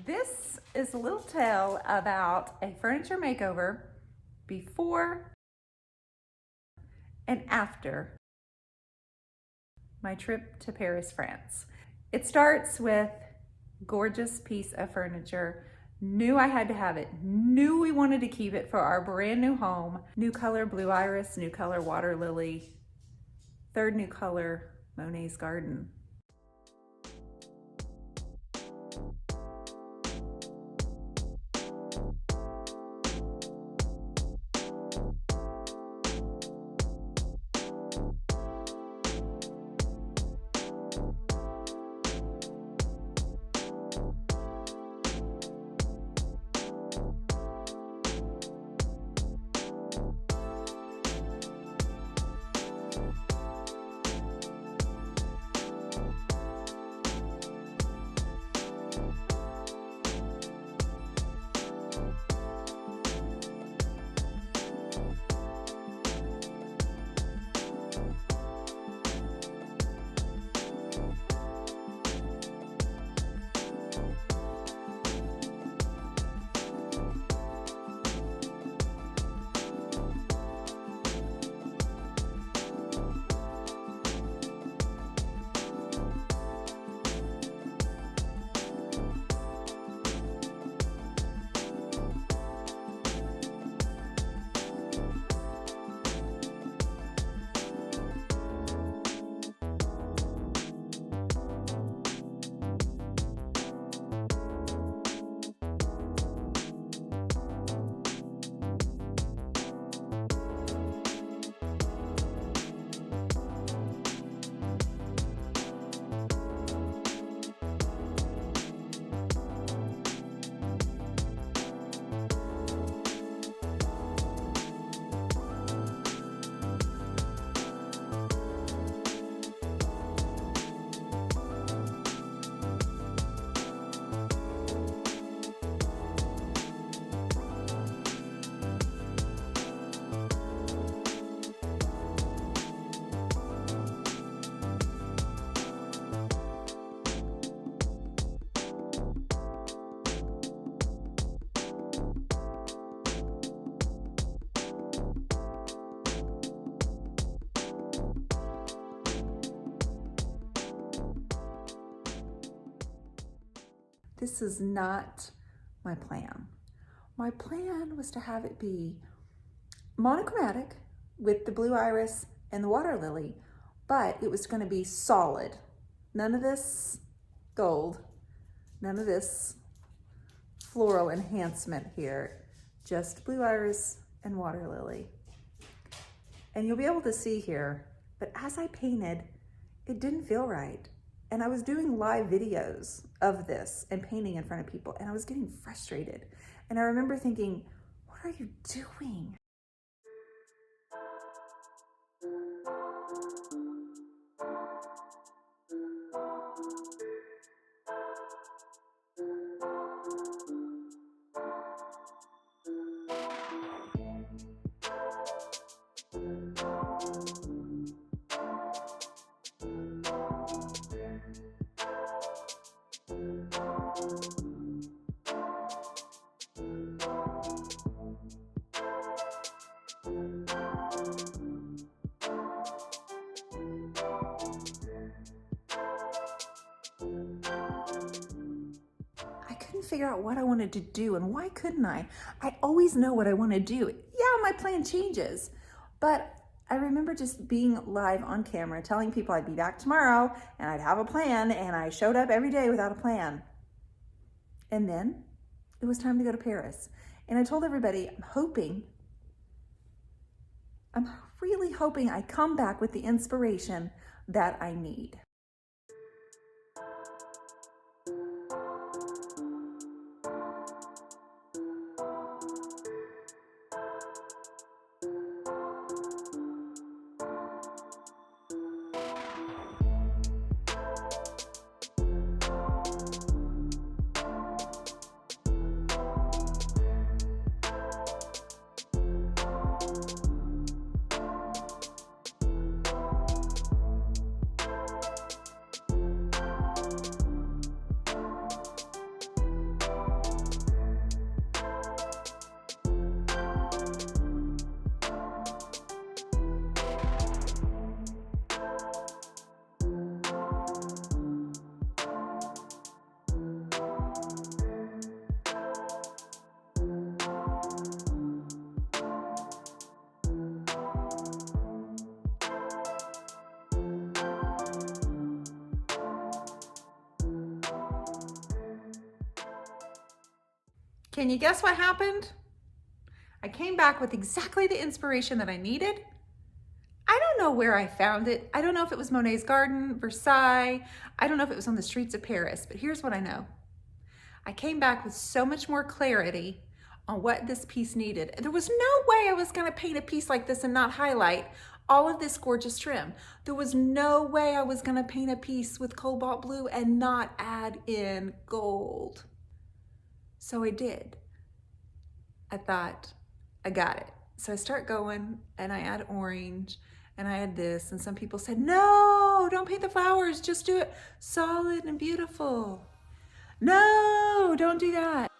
This is a little tale about a furniture makeover before and after my trip to Paris, France. It starts with gorgeous piece of furniture. Knew I had to have it. Knew we wanted to keep it for our brand new home. New color blue iris, new color water lily, third new color Monet's Garden. This is not my plan. My plan was to have it be monochromatic with the blue iris and the water lily, but it was going to be solid. None of this gold, none of this floral enhancement here, just blue iris and water lily. And you'll be able to see here, but as I painted, it didn't feel right. And I was doing live videos of this and painting in front of people, and I was getting frustrated. And I remember thinking, what are you doing? Figure out what I wanted to do, and why couldn't I? I always know what I want to do. Yeah, my plan changes, but I remember just being live on camera telling people I'd be back tomorrow and I'd have a plan, and I showed up every day without a plan. And then it was time to go to Paris, and I told everybody I'm really hoping I come back with the inspiration that I need. Can you guess what happened? I came back with exactly the inspiration that I needed. I don't know where I found it. I don't know if it was Monet's garden, Versailles. I don't know if it was on the streets of Paris, but here's what I know. I came back with so much more clarity on what this piece needed. There was no way I was gonna paint a piece like this and not highlight all of this gorgeous trim. There was no way I was gonna paint a piece with cobalt blue and not add in gold. So I did. I thought, I got it. So I start going and I add orange and I add this, and some people said, no, don't paint the flowers, just do it solid and beautiful. No, don't do that.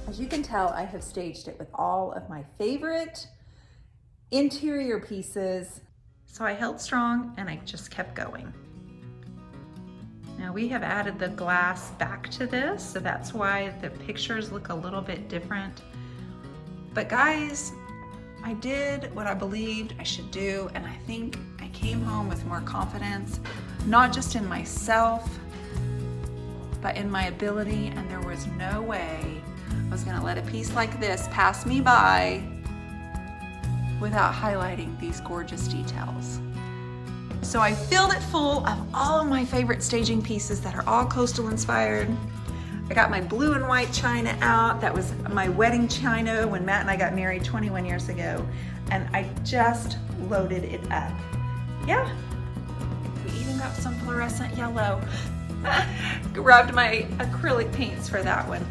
As you can tell, I have staged it with all of my favorite interior pieces. So I held strong and I just kept going. Now we have added the glass back to this, so that's why the pictures look a little bit different. But guys, I did what I believed I should do, and I think I came home with more confidence, not just in myself, but in my ability, and there was no way I was gonna let a piece like this pass me by without highlighting these gorgeous details. So I filled it full of all of my favorite staging pieces that are all coastal inspired. I got my blue and white china out. That was my wedding china when Matt and I got married 21 years ago. And I just loaded it up. Yeah, we even got some fluorescent yellow. Grabbed my acrylic paints for that one.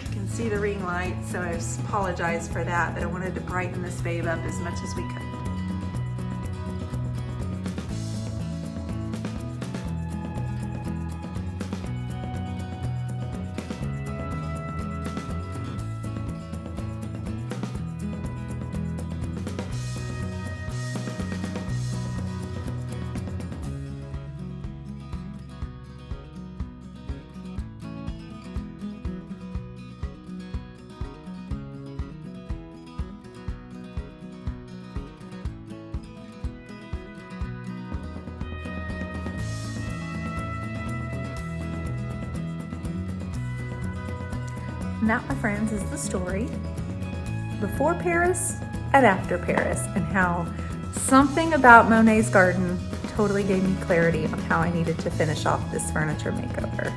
You can see the ring light, so I apologize for that, but I wanted to brighten this babe up as much as we could. And that, my friends, is the story before Paris and after Paris, and how something about Monet's garden totally gave me clarity on how I needed to finish off this furniture makeover.